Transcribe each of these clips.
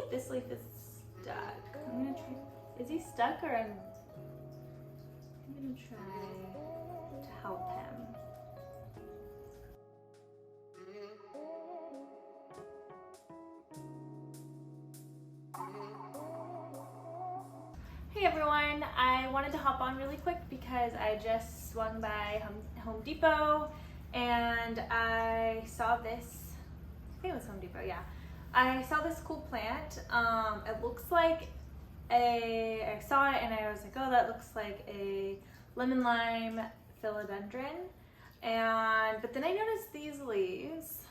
like this leaf is stuck. I'm gonna try. Is he stuck or I'm gonna try to help him. Hey everyone, I wanted to hop on really quick because I just swung by Home Depot and I saw this, I think it was Home Depot, yeah. I saw this cool plant. It looks like I saw it and I was like, oh, that looks like a lemon lime philodendron. But then I noticed these leaves.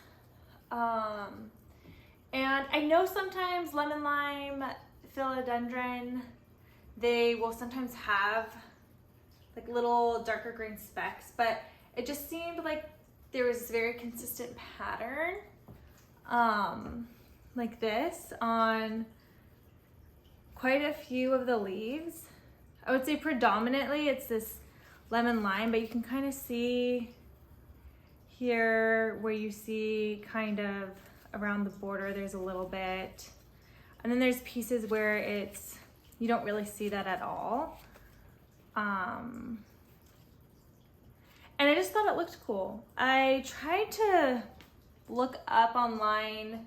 And I know sometimes lemon lime philodendron, they will sometimes have like little darker green specks, but it just seemed like there was a very consistent pattern like this on quite a few of the leaves. I would say predominantly it's this lemon lime, but you can kind of see here where you see kind of around the border there's a little bit, and then there's pieces where it's you don't really see that at all. And I just thought it looked cool. I tried to look up online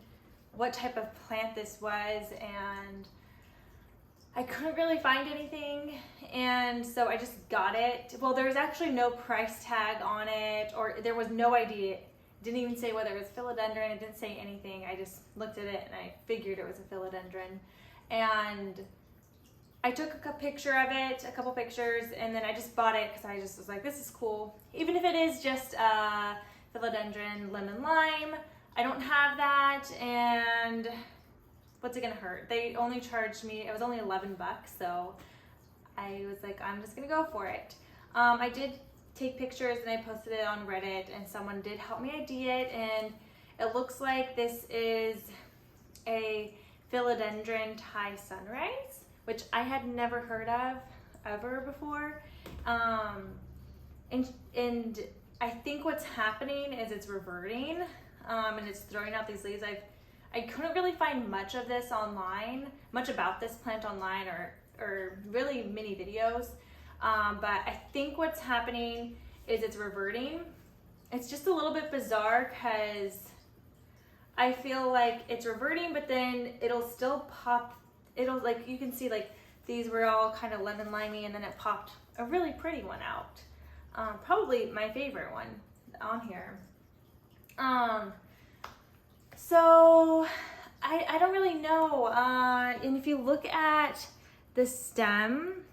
what type of plant this was and I couldn't really find anything, and so I just got it. Well, there was actually no price tag on it, or there was no idea. It didn't even say whether it was philodendron. It didn't say anything. I just looked at it and I figured it was a philodendron. And I took a picture of it, a couple pictures, and then I just bought it because I just was like, this is cool. Even if it is just philodendron lemon lime, I don't have that, and what's it gonna hurt? They only charged me, it was only 11 bucks, so I was like, I'm just gonna go for it. I did take pictures and I posted it on Reddit, and someone did help me ID it, and it looks like this is a Philodendron Thai Sunrise, which I had never heard of ever before. And I think what's happening is it's reverting, and it's throwing out these leaves. I couldn't really find much of this online, much about this plant online, or really many videos. But I think what's happening is it's reverting. It's just a little bit bizarre because I feel like it's reverting, but then it'll still pop. It'll, like, you can see, like, these were all kind of lemon limey, and then it popped a really pretty one out. Probably my favorite one on here. So I don't really know. And if you look at the stem,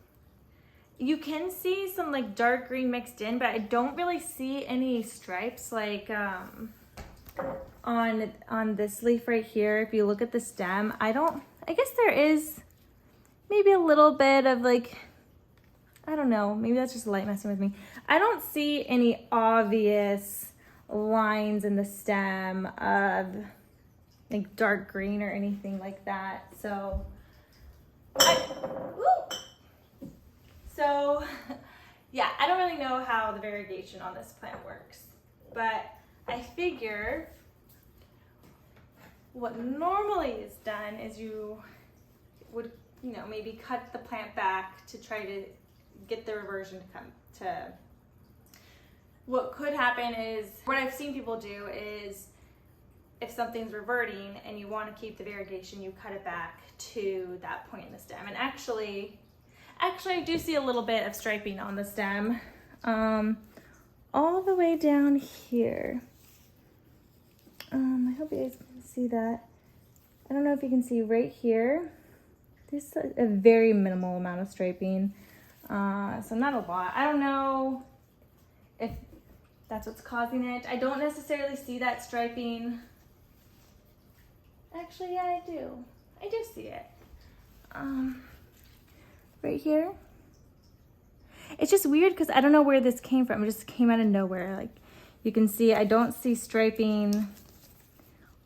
you can see some like dark green mixed in, but I don't really see any stripes like on this leaf right here. If you look at the stem, I guess there is maybe a little bit of like, I don't know, maybe that's just light messing with me. I don't see any obvious lines in the stem of like dark green or anything like that. So yeah, I don't really know how the variegation on this plant works, but I figure what normally is done is you would, maybe cut the plant back to try to get the reversion to come to. What could happen is, what I've seen people do is, if something's reverting and you want to keep the variegation, you cut it back to that point in the stem. And actually I do see a little bit of striping on the stem, all the way down here. I hope you guys can see that. I don't know if you can see right here. There's a very minimal amount of striping, so not a lot. I don't know if that's what's causing it. I don't necessarily see that striping. Actually, yeah, I do. I do see it. Right here. It's just weird because I don't know where this came from. It just came out of nowhere. Like, you can see, I don't see striping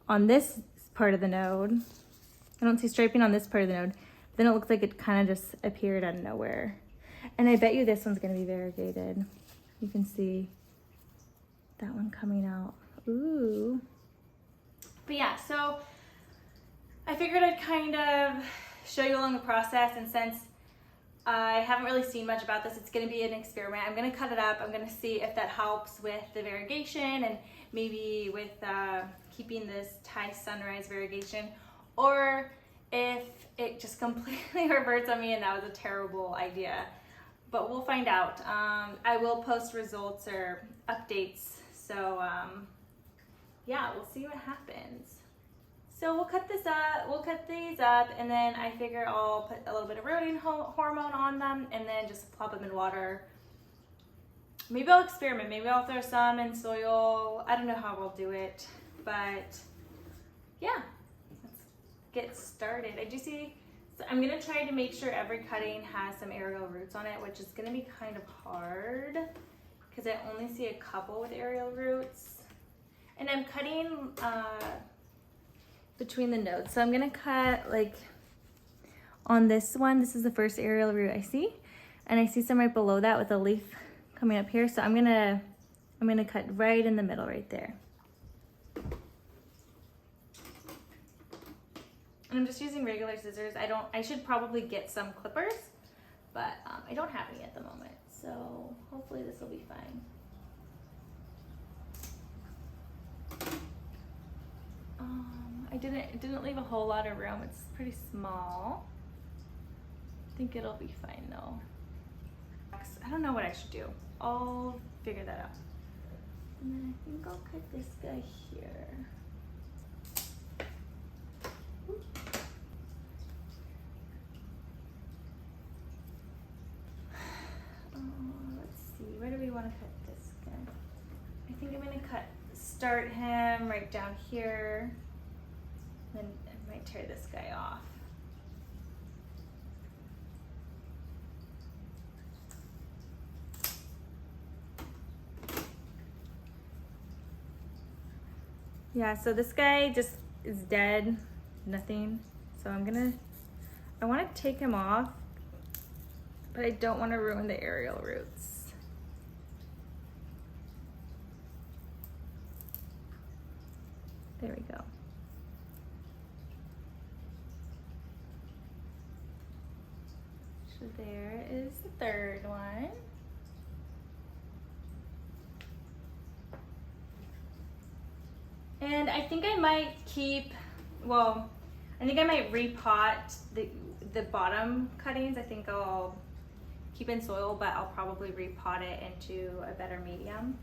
on this part of the node. I don't see striping on this part of the node. Then it looks like it kind of just appeared out of nowhere. And I bet you this one's going to be variegated. You can see that one coming out. Ooh. But yeah, so I figured I'd kind of show you along the process, and since I haven't really seen much about this, it's going to be an experiment. I'm going to cut it up. I'm going to see if that helps with the variegation and maybe with keeping this Thai Sunrise variegation, or if it just completely reverts on me and that was a terrible idea. But we'll find out. I will post results or updates. So yeah, we'll see what happens. So we'll cut this up, we'll cut these up, and then I figure I'll put a little bit of reverting hormone on them and then just plop them in water. Maybe I'll experiment, maybe I'll throw some in soil. I don't know how we'll do it, but yeah, let's get started. I do see, so I'm gonna try to make sure every cutting has some aerial roots on it, which is gonna be kind of hard because I only see a couple with aerial roots. And I'm cutting between the nodes. So I'm gonna cut like on this one. This is the first aerial root I see. And I see some right below that with a leaf coming up here. So I'm gonna cut right in the middle right there. And I'm just using regular scissors. I should probably get some clippers, but I don't have any at the moment. So hopefully this will be fine. It didn't leave a whole lot of room. It's pretty small. I think it'll be fine though. I don't know what I should do. I'll figure that out. And then I think I'll cut this guy here. Let's see, where do we want to cut this guy? I think I'm going to start him right down here. Then I might tear this guy off. Yeah, so this guy just is dead, nothing. So I want to take him off, but I don't want to ruin the aerial roots. There we go. So there is the third one. And I think I might I think I might repot the bottom cuttings. I think I'll keep in soil, but I'll probably repot it into a better medium.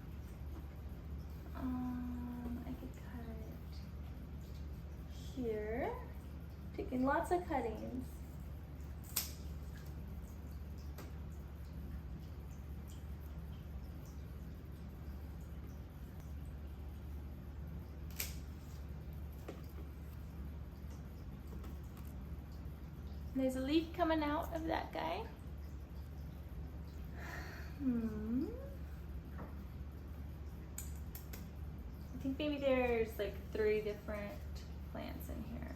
I could cut it here, taking lots of cuttings. There's a leaf coming out of that guy. I think maybe there's like 3 different plants in here.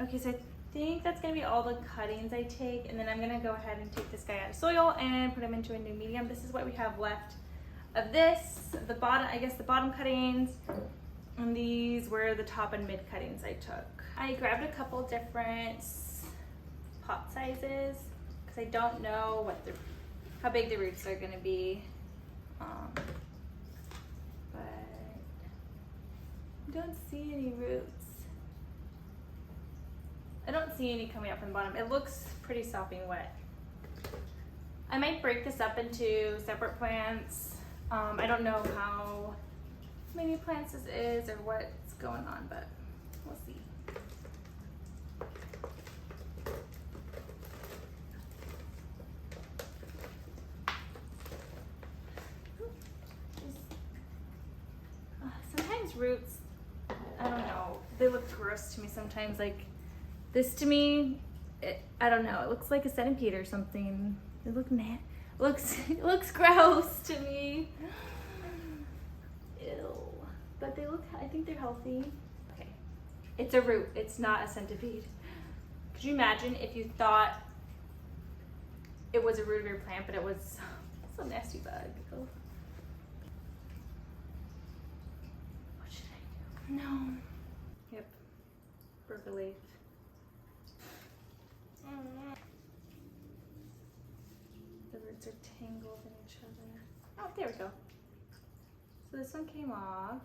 Okay, so I think that's gonna be all the cuttings I take, and then I'm gonna go ahead and take this guy out of soil and put him into a new medium. This is what we have left of this. The bottom, I guess the bottom cuttings, and these were the top and mid cuttings I took. I grabbed a couple different pot sizes because I don't know how big the roots are going to be, but I don't see any roots. I don't see any coming up from the bottom. It looks pretty sopping wet. I might break this up into separate plants. I don't know how many plants this is or what's going on, but we'll see. Sometimes roots, I don't know, they look gross to me sometimes. Like this to me, I don't know, it looks like a centipede or something. It looks gross to me. Ew. But they look, I think they're healthy. Okay, it's a root, it's not a centipede. Could you imagine if you thought it was a root of your plant, but it was some nasty bug? Oh. What should I do? No. Yep, broke a leaf. roots are tangled in each other. Oh, there we go. So this one came off.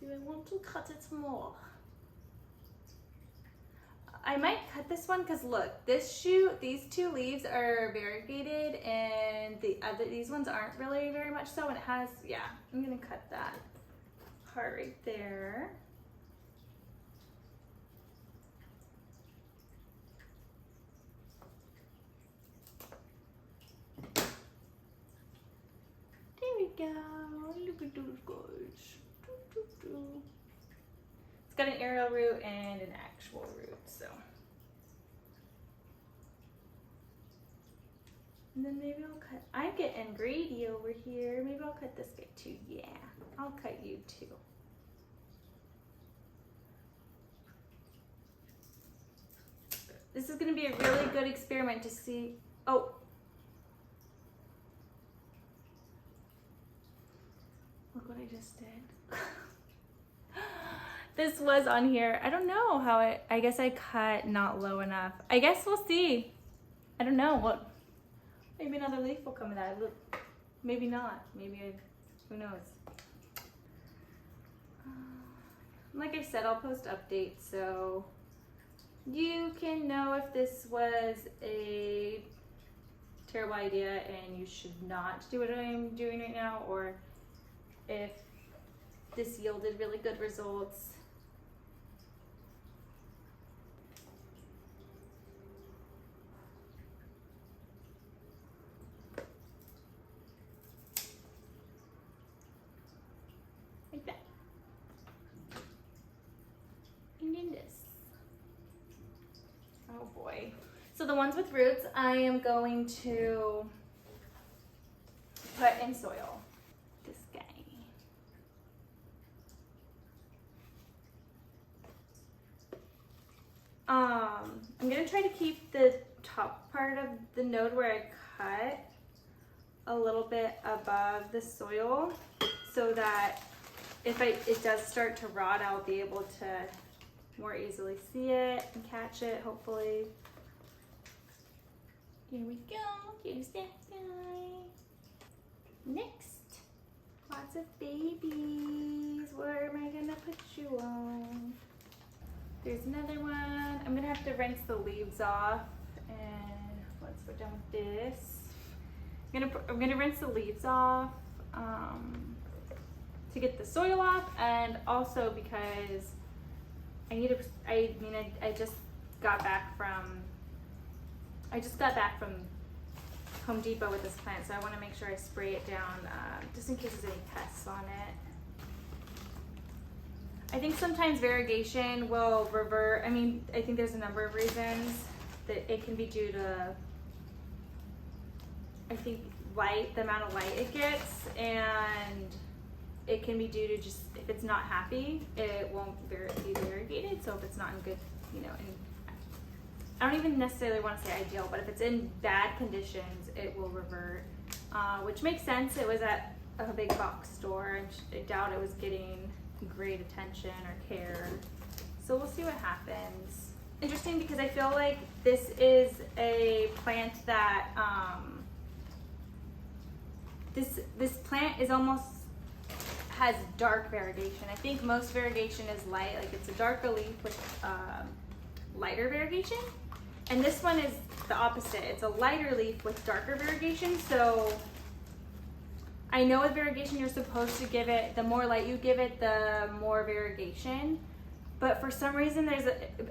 Do I want to cut it more? I might cut this one because look, this shoot, these two leaves are variegated and these ones aren't really very much so, and it has, yeah, I'm gonna cut that part right there. There we go, look at those guys. It's got an aerial root and an actual root, so. And then maybe I'll cut, I'm getting greedy over here. Maybe I'll cut this guy too. Yeah, I'll cut you too. This is gonna be a really good experiment to see, oh. Look what I just did. This was on here. I don't know how I guess I cut not low enough. I guess we'll see. I don't know what. Maybe another leaf will come of that. Look, maybe not. Who knows? Like I said, I'll post updates so you can know if this was a terrible idea and you should not do what I'm doing right now, or if this yielded really good results. Like that. And then this. Oh boy. So the ones with roots, I am going to put in soil. This guy. I'm gonna try to keep the top part of the node where I cut a little bit above the soil so that if it does start to rot, I'll be able to more easily see it and catch it, hopefully. Here we go, here's that guy. Next, lots of babies. Where am I gonna put you on? There's another one. I'm gonna have to rinse the leaves off, and once we're done with this, I'm gonna rinse the leaves off to get the soil off, and also because I just got back from Home Depot with this plant, so I want to make sure I spray it down just in case there's any pests on it. I think sometimes variegation will revert. I think there's a number of reasons that it can be due to, I think, light, the amount of light it gets, and it can be due to just, if it's not happy, it won't be variegated. So if it's not in good, I don't even necessarily want to say ideal, but if it's in bad conditions, it will revert, which makes sense. It was at a big box store, and I doubt it was getting great attention or care. So we'll see what happens. Interesting, because I feel like this is a plant that, this plant is almost, has dark variegation. I think most variegation is light, like it's a darker leaf with lighter variegation. And this one is the opposite. It's a lighter leaf with darker variegation. So I know with variegation, you're supposed to give it, the more light you give it, the more variegation. But for some reason, if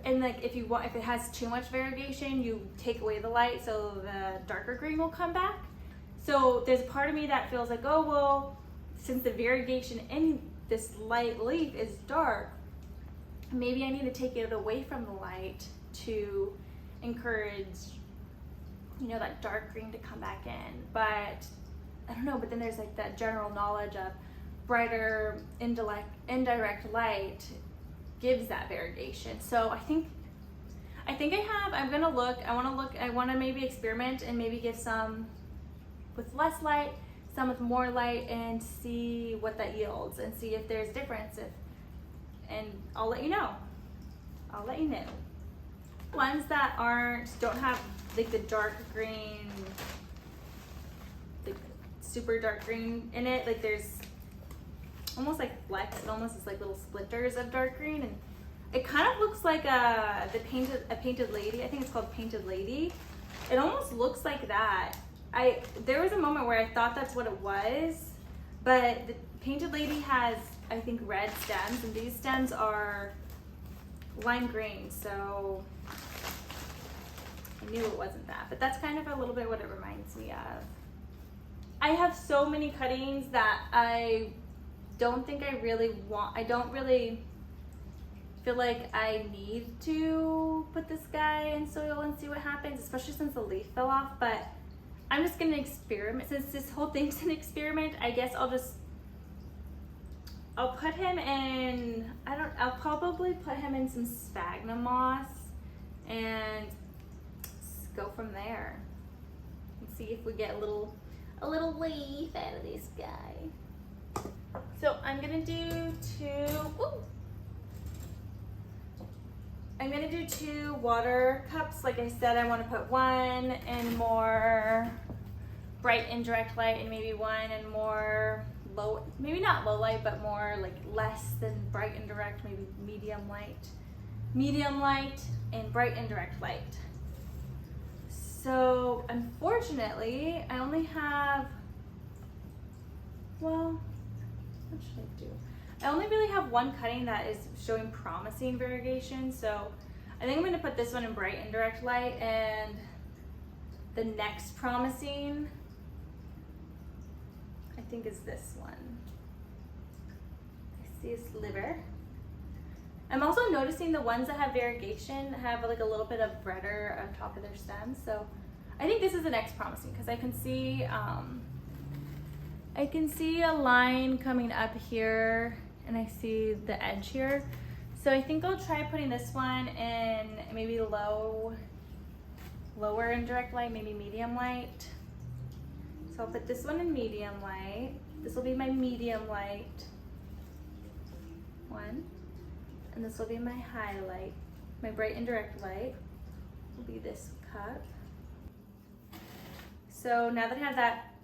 it has too much variegation, you take away the light, so the darker green will come back. So there's a part of me that feels like, oh, well, since the variegation in this light leaf is dark, maybe I need to take it away from the light to encourage, that dark green to come back in. But I don't know, but then there's like that general knowledge of brighter indirect light gives that variegation. So I think I'm gonna look, I wanna maybe experiment and maybe give some with less light, some with more light, and see what that yields and see if there's difference, and I'll let you know. Ones that don't have like the dark green, like super dark green in it. Like there's almost like flecks. It almost is like little splinters of dark green, and it kind of looks like a painted lady. I think it's called Painted Lady. It almost looks like that. There was a moment where I thought that's what it was, but the Painted Lady has, I think, red stems, and these stems are lime green, so I knew it wasn't that. But that's kind of a little bit what it reminds me of. I have so many cuttings that I don't think I really want. I don't really feel like I need to put this guy in soil and see what happens, especially since the leaf fell off. But I'm just gonna experiment. Since this whole thing's an experiment, I guess I'll put him in, I'll probably put him in some sphagnum moss and go from there and see if we get a little leaf out of this guy. So I'm gonna do two water cups. Like I said, I want to put one in more bright indirect light and maybe one in more low, maybe not low light, but more like less than bright indirect, maybe medium light and bright indirect light. So unfortunately, I only have, well, what should I do? I only really have one cutting that is showing promising variegation, so I think I'm going to put this one in bright indirect light, and the next promising, I think, is this one. I see a sliver. I'm also noticing the ones that have variegation have like a little bit of redder on top of their stems, so I think this is the next promising because I can see a line coming up here, and I see the edge here. So I think I'll try putting this one in maybe lower indirect light, maybe medium light. So I'll put this one in medium light. This will be my medium light one. And this will be my highlight. My bright indirect light will be this cup. So now that I have that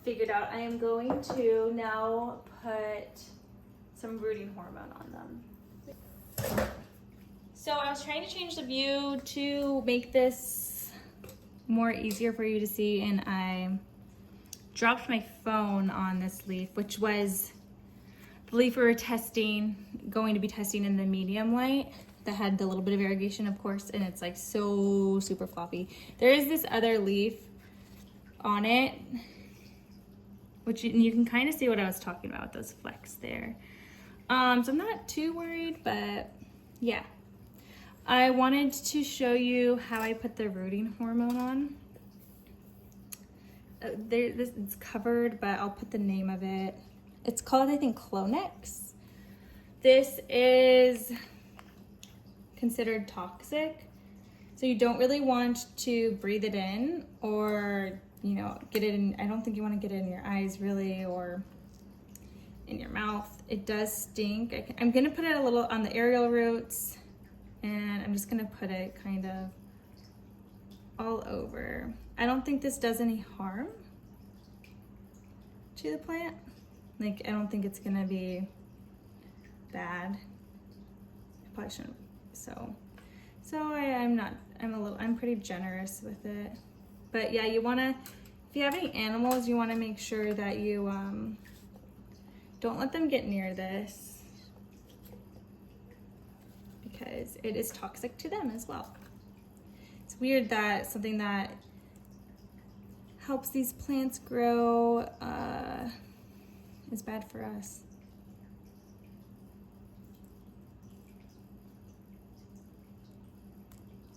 figured out, I am going to now put some rooting hormone on them. So I was trying to change the view to make this more easier for you to see, and I dropped my phone on this leaf, which was the leaf we were going to be testing in the medium light that had the little bit of variegation, of course, and it's like so super floppy. There is this other leaf on it, which you can kind of see what I was talking about, those flecks there. So I'm not too worried, but yeah. I wanted to show you how I put the rooting hormone on. It's covered, but I'll put the name of it. It's called, I think, Clonex. This is considered toxic, so you don't really want to breathe it in or, you know, get it in. I don't think you want to get it in your eyes really, or in your mouth. It does stink. I'm gonna put it a little on the aerial roots, and I'm just gonna put it kind of all over. I don't think this does any harm to the plant. Like, I don't think it's gonna be bad. I probably shouldn't. I'm pretty generous with it. But yeah, you wanna, if you have any animals, you wanna make sure that you don't let them get near this, because it is toxic to them as well. It's weird that something that helps these plants grow is bad for us.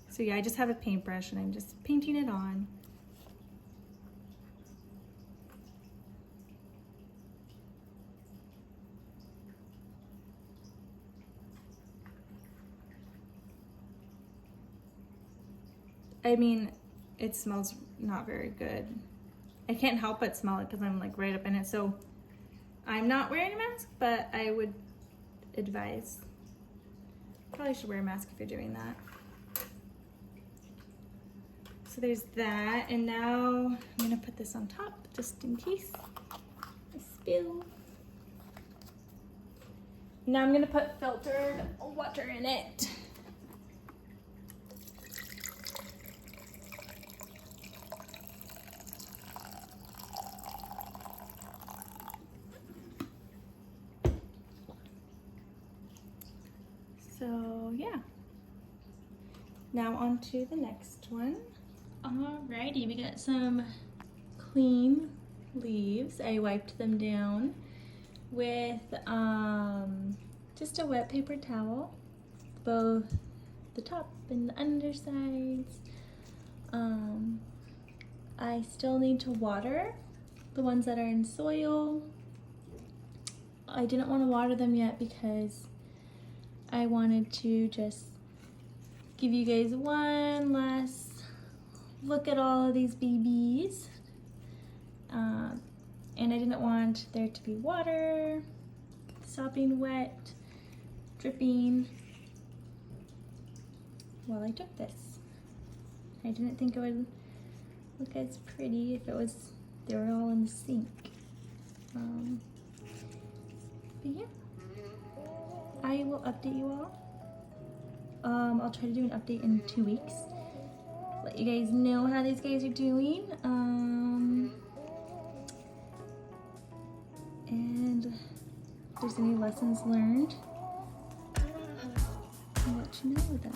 So yeah, I just have a paintbrush and I'm just painting it on. I mean, it smells not very good. I can't help but smell it because I'm like right up in it. So I'm not wearing a mask, but I would advise, probably should wear a mask if you're doing that. So there's that, and now I'm gonna put this on top just in case I spill. Now I'm gonna put filtered water in it. So yeah, now on to the next one. Alrighty, we got some clean leaves. I wiped them down with just a wet paper towel, both the top and the undersides. I still need to water the ones that are in soil. I didn't want to water them yet because I wanted to just give you guys one last look at all of these babies. And I didn't want there to be water, sopping wet, dripping while I took this. I didn't think it would look as pretty if they were all in the sink. But yeah, I will update you all. I'll try to do an update in 2 weeks. Let you guys know how these guys are doing. And if there's any lessons learned, I'll let you know that.